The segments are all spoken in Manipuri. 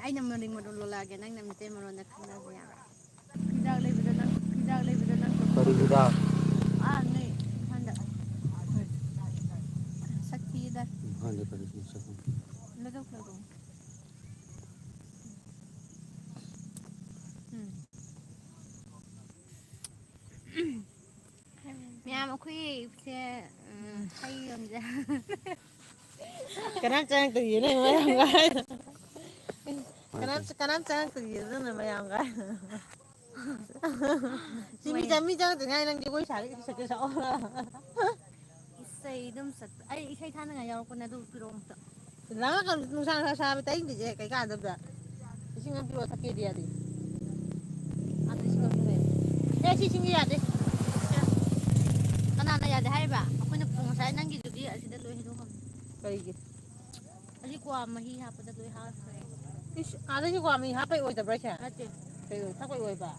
ꯑꯩꯅ ꯃꯔꯤꯡ ꯃꯔꯣꯟ ꯂꯣꯜꯂꯛꯑꯒꯦ ꯅꯪꯅ ꯃꯩꯇꯩ ꯃꯔꯣꯟꯗ ꯈꯪꯅꯕ ꯌꯥꯕ꯭ꯔꯥ ꯍꯤꯗꯥꯛ ꯂꯩꯕꯗ ꯅꯪ ꯀꯔꯤ ꯍꯤꯗꯥꯛ ꯅꯣꯏ ꯏꯝꯐꯥꯜꯗ ꯁꯛ ꯊꯤꯌꯦꯗ ꯏꯝꯐꯥꯜꯗ ꯀꯔꯤ ꯃꯁꯛ ꯃꯌꯥꯝ ꯑꯩꯈꯣꯏꯁꯦ ꯍꯩ ꯌꯣꯟꯖ ꯀꯅꯥꯝ ꯆꯪꯉꯛꯇꯤꯌꯦ ꯅꯪ ꯃꯌꯥꯝ ꯍꯥꯏꯗꯣ ꯀꯅꯥꯝ ꯆꯪꯉꯛꯇꯤꯌꯦ ꯅꯪꯅ ꯃꯌꯥꯝ ꯍꯥꯏꯗꯣ ꯃꯤ ꯆꯪꯉꯛꯇ꯭ꯔꯤꯉꯩ ꯅꯪ ꯖꯒꯣꯏ ꯁꯥꯔꯒ ꯏꯁꯩ ꯁꯛꯑꯣ ꯏꯁꯩ ꯑꯗꯨꯝ ꯁꯛꯄ ꯑꯩ ꯏꯁꯩ ꯊꯥꯅꯉꯥꯏ ꯌꯥꯎꯔꯛꯄꯅꯦ ꯑꯗꯨ ꯄꯤꯔꯛꯑꯣ ꯑꯝꯇ ꯅꯨꯡꯁꯥ ꯁꯥꯕ ꯇꯩꯗ꯭ꯔꯤꯁꯦ ꯀꯩ ꯀꯥꯟꯗꯕꯗ ꯏꯁꯤꯡ ꯑꯃ ꯄꯤꯔꯛꯑꯣ ꯊꯛꯀꯦꯗꯤ ꯌꯥꯗꯦ ꯁꯤꯁꯤꯡꯁꯦ ꯌꯥꯗꯦ ꯀꯅꯥꯅ ꯌꯥꯗꯦ ꯍꯥꯏꯔꯤꯕ ꯑꯩꯈꯣꯏꯅ ꯉꯁꯥꯏ ꯅꯪꯒꯤꯗꯨꯗꯤ ꯑꯁꯤꯗ ꯂꯣꯏ ꯍꯩꯗꯣꯛꯈ꯭ꯔꯕꯅꯤ ꯀꯩꯒꯤ ꯑꯁꯤ ꯀ꯭ꯋꯥ ꯃꯍꯤ ꯍꯥꯞꯄꯗ ꯂꯣꯏ ꯍꯥꯞꯈ꯭ꯔꯦ ꯑꯥꯗꯩꯁꯨ ꯀ꯭ꯋꯥ ꯃꯍꯤ ꯍꯥꯞꯄꯩ ꯑꯣꯏꯗꯕ꯭ꯔꯥ ꯍꯥꯏꯁꯦ ꯅꯠꯇꯦ ꯀꯩ ꯊꯛꯄꯩ ꯑꯣꯏꯕ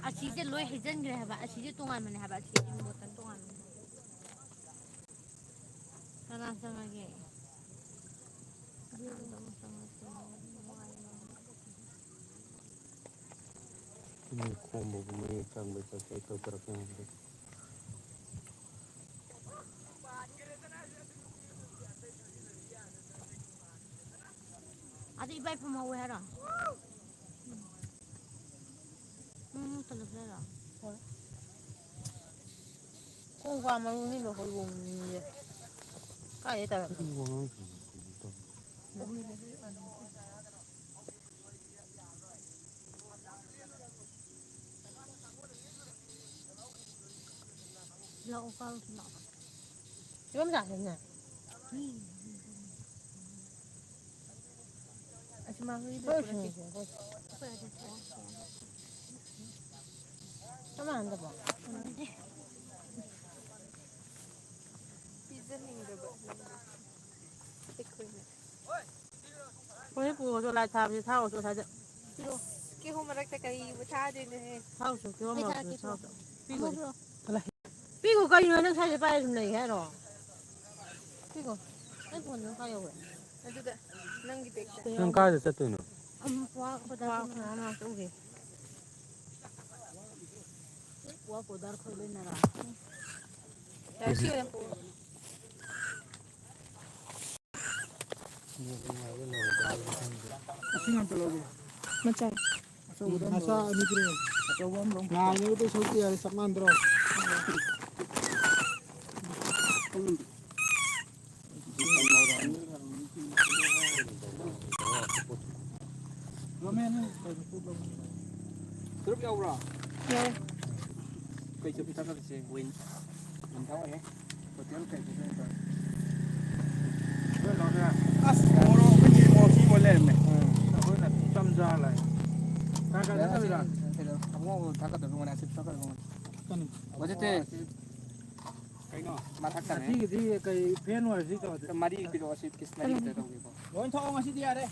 ꯑꯁꯤꯁꯦ ꯂꯣꯏ ꯍꯩꯖꯤꯟꯈ꯭ꯔꯦ ꯍꯥꯏꯕ ꯑꯁꯤꯁꯦ ꯇꯣꯉꯥꯟꯕꯅꯦ ꯍꯥꯏꯕ ꯑꯁꯤ ꯕꯣꯇꯜ ꯇꯣꯉꯥꯟꯕꯅꯦ ꯀꯅꯥ ꯆꯪꯉꯒꯦ ꯈꯣꯝꯕꯕꯨ ꯃꯌꯦꯛ ꯆꯪꯕꯩ ꯀꯩ ꯇꯧꯊꯔꯛꯀꯦ ꯑꯗ ꯏꯕꯥꯏ ꯐꯝꯍꯧꯋꯦ ꯍꯥꯏꯔꯣ ꯇꯂꯞ ꯆꯥꯏꯔꯣ ꯍꯣꯏ ꯀꯣꯡꯀ꯭ꯋꯥ ꯃꯔꯨꯅꯤ ꯂꯨꯍꯣꯡꯅꯤꯌꯦ ꯀꯥꯏꯗꯩ ꯇꯂꯞꯅꯣ ꯂꯥꯛꯑꯣ ꯀꯥꯔꯨꯁꯤ ꯂꯥꯛꯑꯣ ꯐꯤꯕꯝ ꯆꯥꯁꯤꯅꯦ ꯆꯞ ꯃꯥꯟꯅꯗꯕ꯭ꯔꯣ ꯃꯥꯟꯅꯗꯦ ꯄꯤꯖꯅꯤꯡꯗꯕ ꯑꯩꯈꯣꯏꯅ ꯄꯨꯔꯣꯆꯣ ꯂꯥꯏꯠ ꯊꯥꯕꯁꯦ ꯊꯥꯔꯨꯆꯣ ꯑꯁ꯭ꯋꯥꯏꯗ ꯀꯤꯍꯣꯝ ꯃꯔꯛꯇ ꯀꯔꯤꯕꯨ ꯊꯥꯗꯣꯏꯅꯣꯍꯦ ꯊꯥꯔꯨꯆꯣ ꯀꯤꯍꯣꯝ ꯃꯔꯛꯇꯨꯗ ꯊꯥꯔꯨꯆꯣ ꯄꯤꯈꯣ ꯀꯔꯤꯅꯣ ꯅꯪ ꯁ꯭ꯋꯥꯏꯗ ꯄꯥꯏꯔ ꯁꯨꯝ ꯂꯩꯒꯦ ꯍꯥꯏꯔꯣ ꯄꯤꯈꯣ ꯅꯪ ꯐꯣꯟꯗꯣ ꯀꯥꯏ ꯌꯧꯈ꯭ꯔꯦ ꯑꯗꯨꯗ ꯅꯪꯒꯤ ꯕꯦꯛꯇ ꯅꯪ ꯀꯥꯏꯗ ꯆꯠꯇꯣꯏꯅꯣ ꯃꯅꯥꯛꯇ ꯎꯒꯦ ꯋꯥ ꯄꯣꯗꯔ ꯈꯣꯏ ꯂꯩꯅꯔꯥ ꯏꯁꯤꯡ ꯑꯝꯇ ꯂꯧꯒꯦ ꯃꯆꯥ ꯃꯆꯥ ꯑꯅꯤ ꯄꯤꯔꯛꯑꯣ ꯑꯆꯧꯕ ꯑꯃ ꯉꯥꯏꯅꯕꯗꯩ ꯁꯔꯨꯛꯇꯤ ꯌꯥꯔꯦ ꯆꯞ ꯃꯥꯟꯅꯗ꯭ꯔꯣ ꯆꯨꯔꯨꯞ ꯌꯥꯎꯕ꯭ꯔꯣ ꯌꯥꯎꯋꯦ ꯀꯩ ꯆꯨꯞ ꯊꯛꯀꯗꯣꯏꯁꯦ ꯋꯤꯟ ꯊꯛꯑꯣꯏꯍꯦ ꯇꯣꯇꯦꯜ ꯑꯁ ꯃꯣꯔꯣꯛ ꯑꯩꯈꯣꯏꯗꯤ ꯃꯣꯔꯣꯛ ꯑꯣꯏ ꯂꯩꯔꯝꯃꯦ ꯑꯩꯈꯣꯏꯅ ꯆꯝ ꯆꯥꯔ ꯂꯥꯛꯑꯦ ꯑꯃꯨꯛ ꯊꯛꯀꯗꯕ ꯀꯩꯅꯣ ꯃꯊꯛꯇꯅꯦ ꯁꯤꯒꯤꯗꯤ ꯀꯩ ꯐꯦꯟ ꯑꯣꯏꯔꯗꯤ ꯃꯔꯤ ꯄꯤꯔꯛꯑꯣ ꯁꯤ ꯄꯤꯁ ꯃꯔꯤꯗ ꯇꯧꯒꯦꯀꯣ ꯂꯣꯏ ꯊꯛꯑꯣ ꯉꯁꯤꯗꯤ ꯌꯥꯔꯦ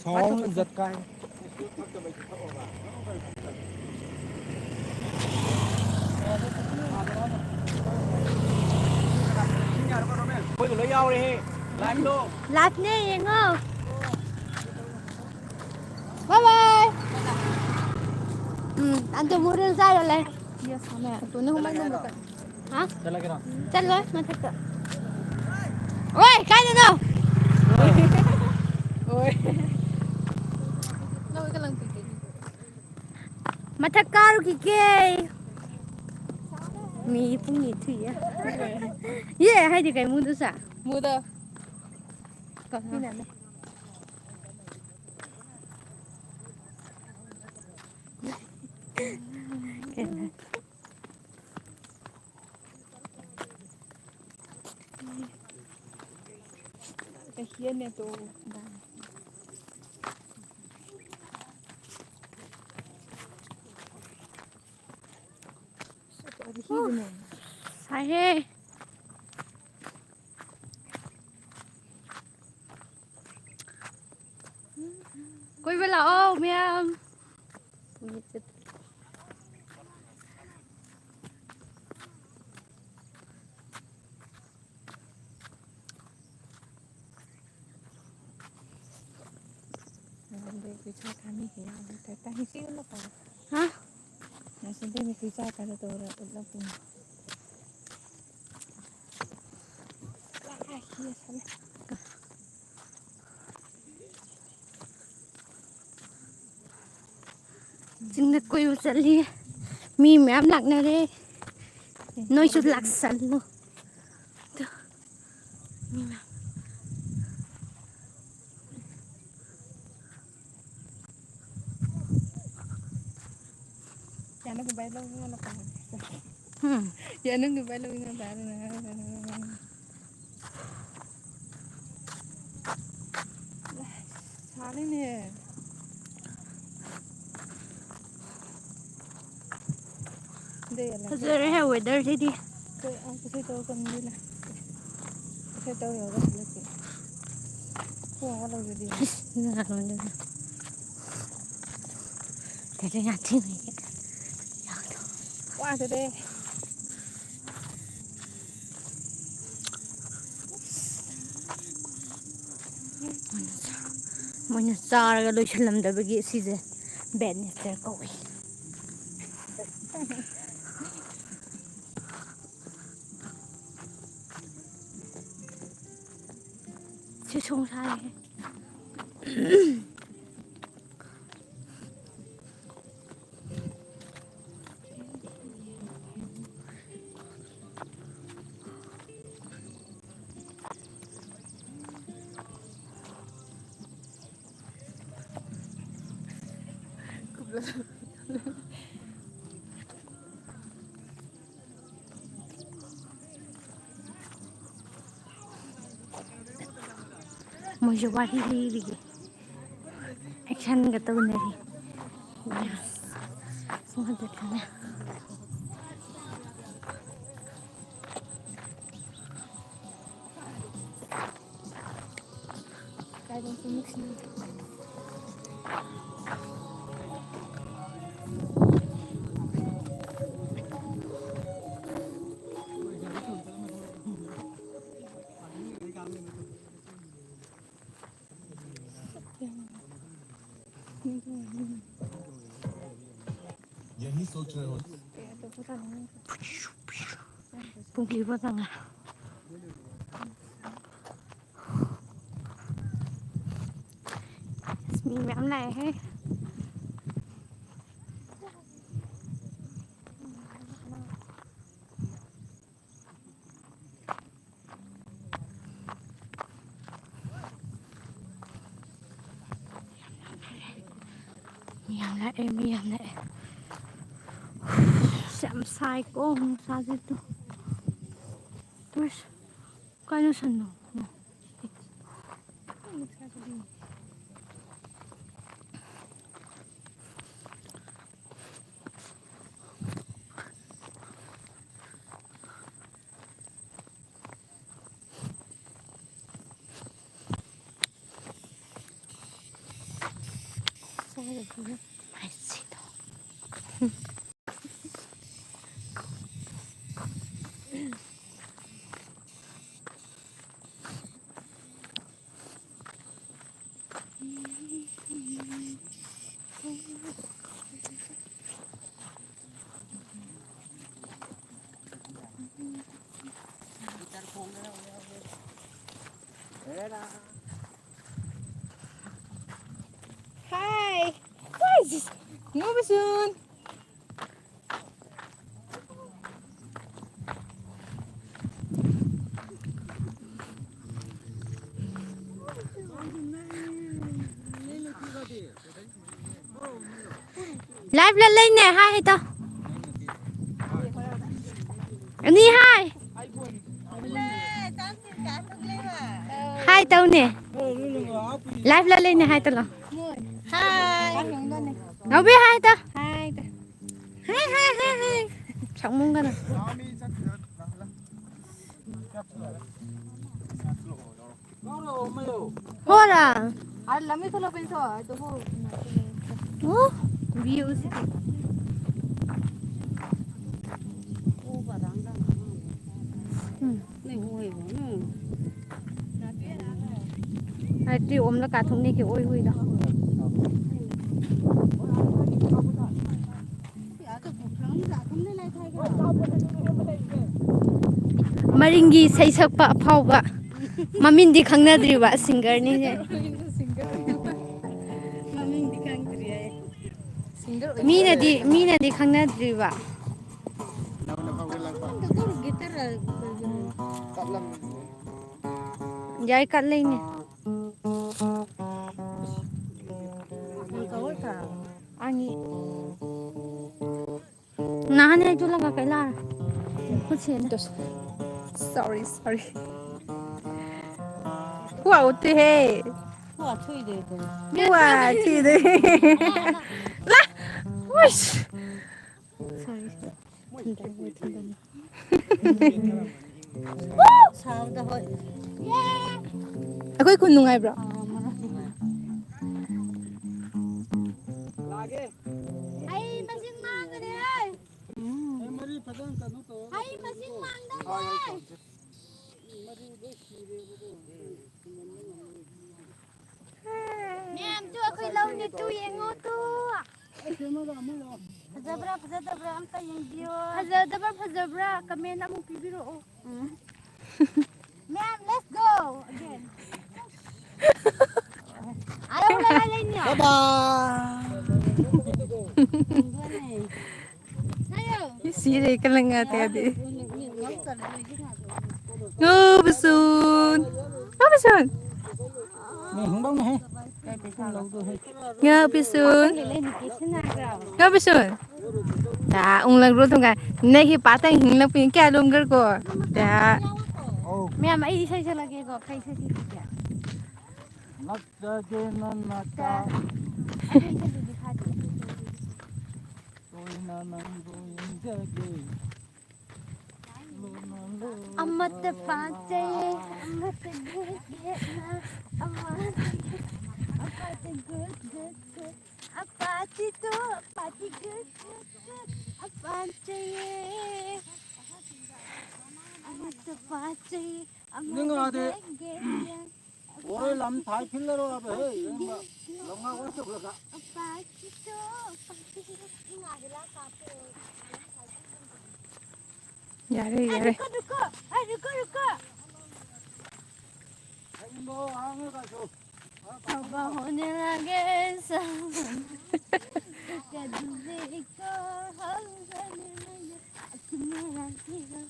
ꯁꯥꯎꯟ ꯏꯖꯠ ꯀꯥꯏ ꯑꯩꯈꯣꯏꯗ ꯂꯣꯏ ꯌꯥꯎꯔꯦꯍꯦ ꯂꯥꯏꯚꯇꯣ ꯂꯥꯏꯚꯅꯦ ꯌꯦꯡꯉꯣ ꯕꯥꯏ ꯕꯥꯏ ꯑꯗꯨ ꯃꯣꯔꯦꯜ ꯆꯥꯔ ꯂꯩ ꯆꯠꯂꯒꯦꯔꯣ ꯆꯠꯂꯣꯏ ꯃꯊꯛꯇ ꯑꯣꯏ ꯀꯥꯏꯗꯅꯣ ꯃꯊꯛ ꯀꯥꯔꯨꯈꯤꯒꯦ ꯃꯤ ꯄꯨꯡꯅꯤ ꯊꯨꯏꯌꯦ ꯌꯦ ꯍꯥꯏꯗꯤ ꯀꯩ ꯃꯨꯗꯨꯁꯥ ꯃꯨꯗ ꯀꯅꯥꯅ ꯁꯥꯏꯍꯦ ꯀꯣꯏꯕ ꯂꯥꯛꯑꯣ ꯃꯌꯥꯝ Hả? Chừng quay chân đi mi mẹ em lặng này đi nói chút lạc sẵn luôn mi mẹ dạ nó cũng bay lâu nó còn dạ nó cũng bay lâu nó đã sao đấy nè thật sự là weather thế đi tôi ăn cái tôi còn đi là cái tôi ở đó là cái không có đâu đi là rồi được thế cái nhà thiên này qua từ đây mình sao ra đôi chân làm được cái gì vậy bẹn nhỉ thế cậu ấy chứ không sai Mau coba diri action gitu dari semua tekannya cái trong mix này यही सोच रहे हो Pungli ba tanga mình mẹm này hết miệng lại chạm sai cô không sao thế tu terus kayo sano 맛있어. hi what is this move soon Live lên lên nè hai tao em đi hai tao nè live lên nè hai tao lòng hi đâu biết hai tao hi hai sống muốn cái này thôi à lami kalau pensó itu view sih ai tiêu ôm nó cả thùng này kiểu ôi ôi đó Maringi say sakpa afauba mamindi khangnaadriba singer ni ne mamindi khangdriya minadi khangnaadriba yai kat leine ani nahane chulaga kaila kuchena sorry Hua uti he. Hua chui de Hua chi de. La. Wish. sorry sao hoi Ako'y kun nungay bro. ai masing mang re ai ai masing mang da ai Ma'am, tu ako'y law ni tu yengo tu. Fazabra amta yung view. Fazabra, kami na mo pibiro. Ma'am, let's go again. Ayaw mo lalay niyo. Bye-bye. Sire ka lang ate adi. Ngobusun. Ngobusun. Ngobusun. Ngobusun. Ta unglang ro thong ka nei patang hinglang pin kya longgar ko. Ta. Ma'am, ay isa lagi ko kay sa dito. Amata pate, amata good, apate good, apate to, apate good, apate amata pate, amata Ore lam thai philero abe longa ko chok laga apate to, apate ingagila kape. Yare. Ruko. Mo ang ka so Aba hoने लगे सावन कदूरे को हम करने लगे मेरा hero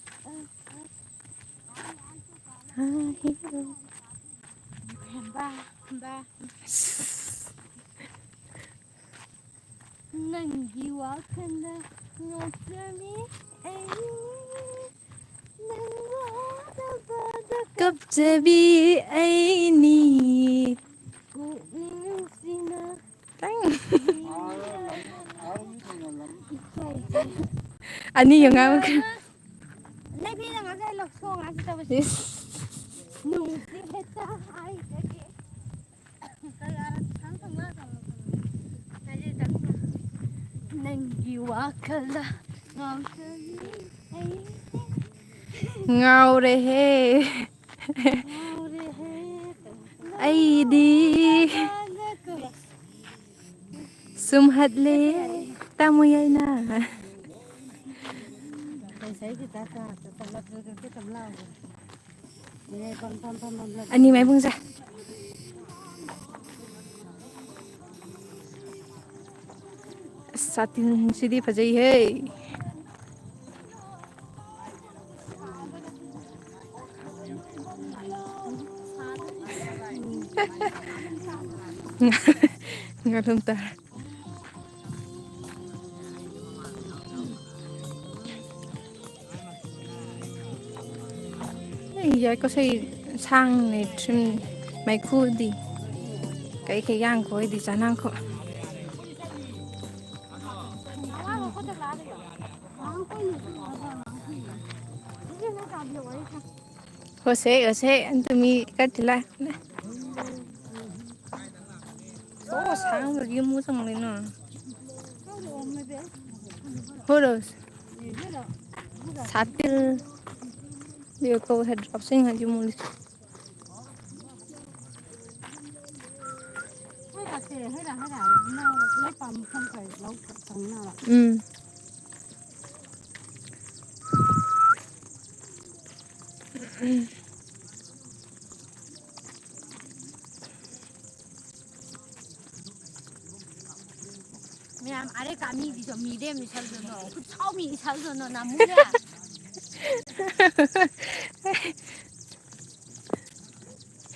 ba nangi wakanda ngotami Kapjabi aini. Ani yung nga Lebi lang ang lokso nga kita basi. Nung kita ay kage. Kaya ang tama ka. Kaya tama. Nanggiwa ka la. ngau re he. Ai đi sum hạt lê ta mua ai na anh đi máy bưng ra satin sidi phajai he ngalum ta giờ có xây sang này trim mấy khu đi cái giang khối đi chán ăn khổ ở xe anh tụi mi cắt lại số sáng rồi mua xong lên nữa hồi rồi sát til điều câu thật học sinh hay chưa mua Mẹ ở đây cả mi thì cho mi đêm thì sao rồi nó cứ sau mi sao rồi nó nằm mũi à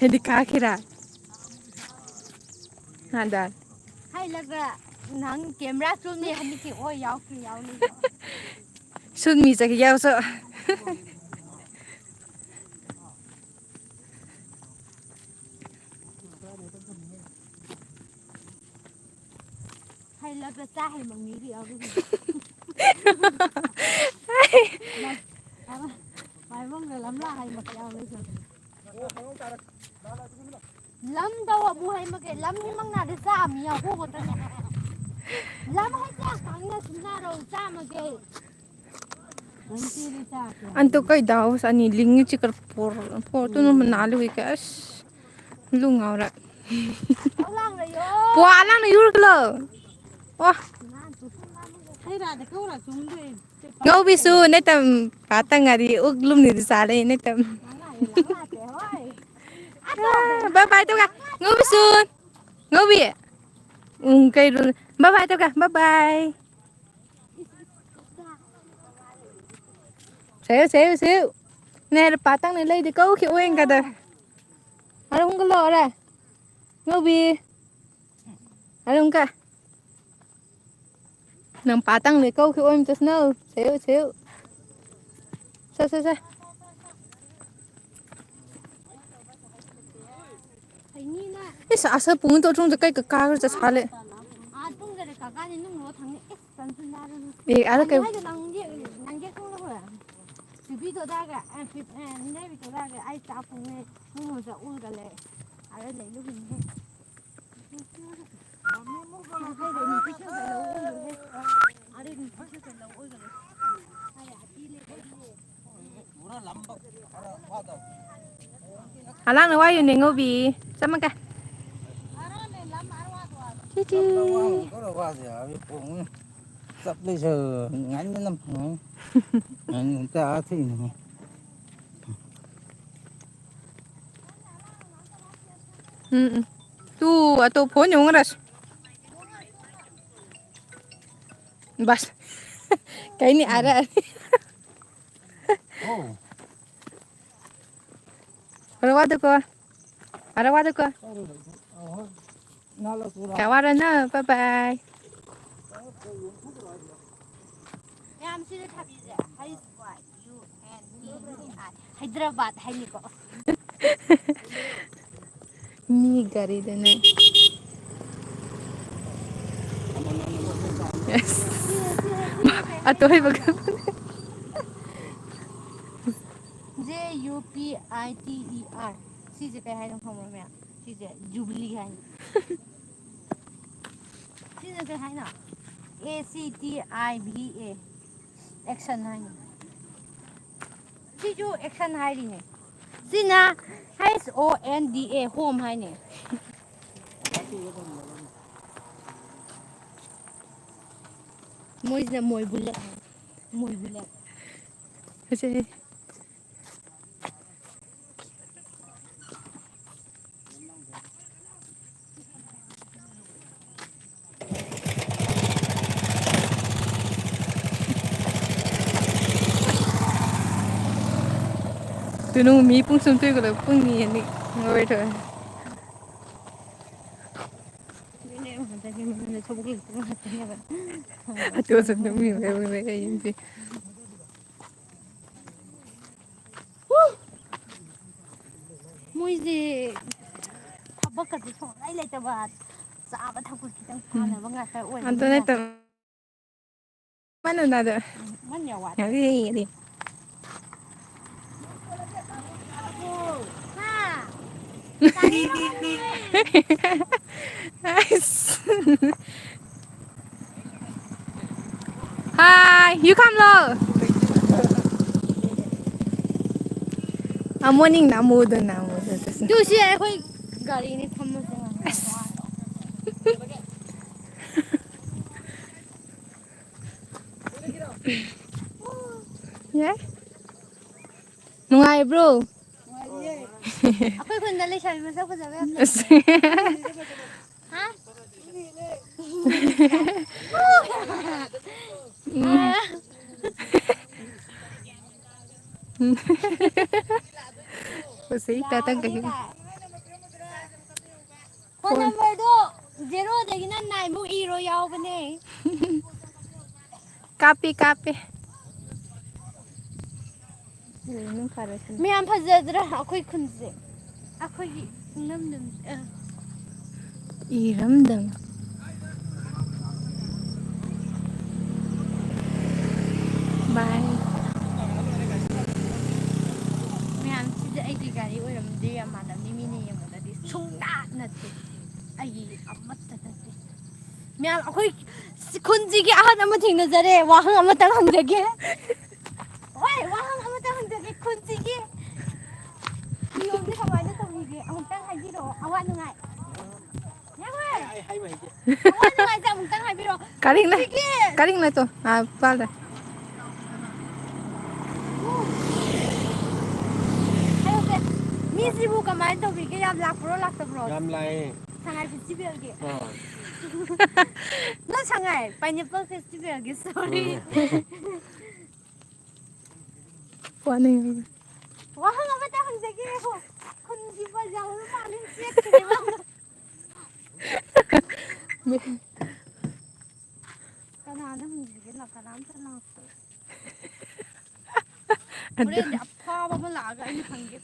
Hindi kakira. Nandal. hay là cái nắng camera zoom này hình như kiểu ôi giàu đi Sun mi sa kiyaw so. hay là cái cha hay bằng mi thì ở cái gì mày mong người lắm là hay mà giàu lấy rồi lắm đâu à bu hay mà cái lắm nhưng mang nào để ra mi à cô còn lắm hay cha càng nhà chúng ta rồi cha mà cái Anto kay daw sa ni lingi chikar por tu no manalo ikas. Lungaw ra. lang rồi yo Po alang na yurklo. Wah, hay là để câu là chúng đi ngau bisu netam patang ari uglum ni sale netam. Bye bye to ka. Ngau bisu. Ngau bi. Kay bye bye to ka. Bye bye. Xíu. Nè patang này lấy đi câu kiểu anh cả đời. Anh không có lo ra. Ngau bi. Anh không cả. Nang patang lấy câu kiểu anh just know. Xíu. Sao. Cái sao bún tôi trong cái cá rồi sao lại. tung cái cá này nó thằng ấy sản sinh ra Vì cái cái năng cái không đâu à bị tôi ra cái này bị tôi ra cái ai cháo phồng này mua giờ uống cái này ai lấy lúc mình hết hay để mình cái lâu uống được hết ở đây mình cái lâu uống được hay à đi Alang na wayo ni ngobi. Sama ka. Chichi. Sắp bây giờ ngắn đến năm người ta thì Tu atau phone yung ras. Bas. Kayak ini ada. Ada wadu ko. Kawaran na. Bye bye. em xin thắp gì hay gọi you and me Hyderabad hay gì có Ni gari de na. Yes. Ato ay bag. JUPITER chị sẽ cái hay không không mẹ chị sẽ Jubilee hay chị sẽ cái hay nào ACTIVA action hay chị chú action hay đi nè chị na HONDA home hay nè môi là môi bullet Kasi tunong mi pung sum tuy ko la pung ni ni ngoi thôi. Ato sa mi we yun si. môi gì thắp cái gì không lấy lại cho bà xã bà thắp cái gì tăng là bà ngã cái ôi Anto na to. Mano na do. mất nhiều quá Ngari di. ha Nice. Hi, you come lo. Morning na mood. chú sĩ ấy khôi gà đi thăm một Yeah. Nungay bro. ꯑꯩꯈꯣꯏ ꯈꯨꯟꯗ ꯂꯩꯁꯥꯕꯤ ꯃꯁꯛ ꯐꯖꯕ ꯌꯥꯝ ꯂꯩ ꯍꯥ Usai tatang kahi. ꯐꯣꯟ ꯅꯝꯕꯔꯗꯣ 0 9 ꯃꯨꯛ ꯏꯔꯣ ꯌꯥꯎꯕꯅꯦ Kapi kapi. ꯃꯌꯥꯝ ꯐꯖꯗ꯭ꯔꯥ ꯑꯩꯈꯣꯏ ꯈꯨꯟꯁꯦ ꯑꯩꯈꯣꯏꯒꯤ ꯏꯔꯝꯗꯝ Iramdam. Bye. ꯃꯌꯥꯝꯁꯤꯗ ꯑꯩꯒꯤ ꯒꯥꯔꯤ ꯑꯣꯏꯔꯝꯗꯦ ꯌꯥꯝ ꯃꯥꯟꯅꯕꯅꯤ ꯃꯤꯅ ꯌꯦꯡꯕꯗꯗꯤ ꯁꯨꯡꯅꯥꯠ ꯅꯠꯇꯦ ꯑꯩꯒꯤ ꯑꯃꯠꯇ ꯅꯠꯇꯦ ꯃꯌꯥꯝ ꯑꯩꯈꯣꯏ ꯈꯨꯟꯁꯤꯒꯤ ꯑꯍꯟ ꯑꯃ ꯊꯦꯡꯅꯖꯔꯦ ꯋꯥꯍꯪ ꯑꯃꯇꯪ ꯍꯪꯖꯒꯦ ꯍꯣꯏ ꯋꯥꯍꯪ ꯑꯃꯇꯪ ꯍꯪꯖꯒꯦ ꯈꯨꯟꯁꯤꯒꯤ ꯅꯤꯌꯣꯝꯁꯦ ꯀꯃꯥꯏꯅ ꯇꯧꯕꯤꯒꯦ ꯑꯃꯨꯛꯇꯪ ꯍꯥꯏꯕꯤꯔꯛꯑꯣ ꯑꯋꯥ ꯅꯨꯡꯉꯥꯏ ꯑꯋꯥ ꯅꯨꯡꯉꯥꯏꯁꯦ ꯑꯃꯨꯛꯇꯪ ꯍꯥꯏꯕꯤꯔꯛꯑꯣ Karing na. ꯈꯨꯟꯁꯤꯒꯤ Karing na to. Ah, pala. ꯍꯥꯏꯔꯛꯁꯦ ꯃꯤꯁꯤꯕꯨ ꯀꯃꯥꯏꯅ ꯇꯧꯕꯤꯒꯦ ꯌꯥꯝ ꯂꯥꯛꯄ꯭ꯔꯣ ꯂꯥꯛꯇꯕ꯭ꯔꯣ ꯌꯥꯝ ꯂꯥꯛꯑꯦ ꯁꯉꯥꯏ ꯐꯦꯁꯇꯤꯚꯦꯜꯒꯤ ꯅꯪ ꯁꯉꯥꯏ ꯄꯥꯏꯅꯦꯄꯜ ꯐꯦꯁꯇꯤꯚꯦꯜꯒꯤ ꯁꯣꯔꯤ Paano ꯋꯥꯍꯪ ꯑꯃꯇ ꯍꯪꯖꯒꯦ ꯈꯨꯟꯒꯤ ꯄ꯭ꯔꯖꯥ ꯃꯥꯜꯂꯤ ꯆꯦꯠꯈ꯭ꯔꯦ ꯃꯥꯅ ꯀꯅꯥꯗ ꯍꯪꯁꯤꯒꯦ ꯀꯅꯥꯝꯇ ꯂꯥꯛꯇꯦ ꯍꯣꯔꯦꯟꯗꯤ ꯑꯐꯥꯕ ꯑꯃ ꯂꯥꯛꯑꯒ ꯑꯩꯅ ꯍꯪꯒꯦ